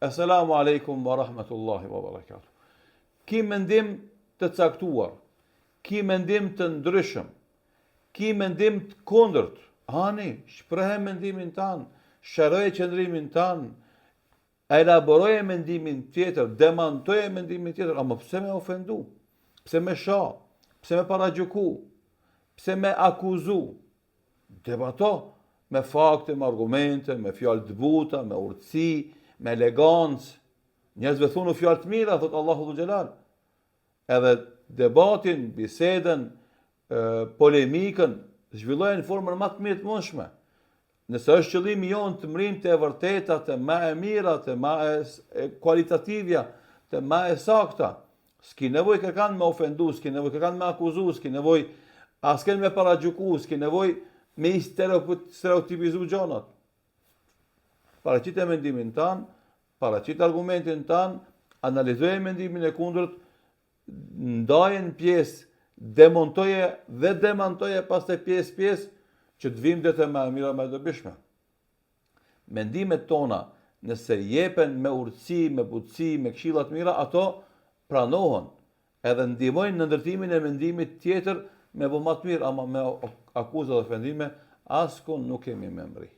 Assalamu alaikum wa rahmatullahi wa barakatuh. Ki mendim të caktuar, ki mendim të ndryshëm, ki mendim të kundërt, hani, shprehe mendimin tanë, shëroje qëndrimin tanë, elaboroje mendimin tjetër, demantoje mendimin tjetër, ama pse me ofendu, pse me sha, pse me paragjuku, pse me akuzu, debato me fakte, me argumente, me fjalë të buta, me urtësi, me elegancë. Njerëzve thunu fjalë të mira, thot Allahu Dhul Xhelal. Edhe debatin, biseden, polemikën, zhvillojnë në formën më të mirë të mundshme. Nëse është qëllimi jonë të mrim të e vërteta, të më e mira, të më e kualitativja, të më e sakta, s'ki nevoj kërkan me ofendu, s'ki nevoj kërkan me akuzu, s'ki nevoj asken me paragjuku, s'ki nevoj me i stereotipizu gjonat. Paraqit e mendimin tanë, paraqit argumentin tanë, analizoje mendimin e kundërt, ndaje në pjesë, demontoje dhe demantoje pas të pjesë, që të vim dhe të më mira me dobishme. Mendimet tona, nëse jepen me urtësi, me butësi, me këshillat mira, ato pranohen, edhe ndihmojnë në ndërtimin e mendimit tjetër me vëmat mirë, ama me akuzat dhe ofendime, askun nuk kemi me mbri.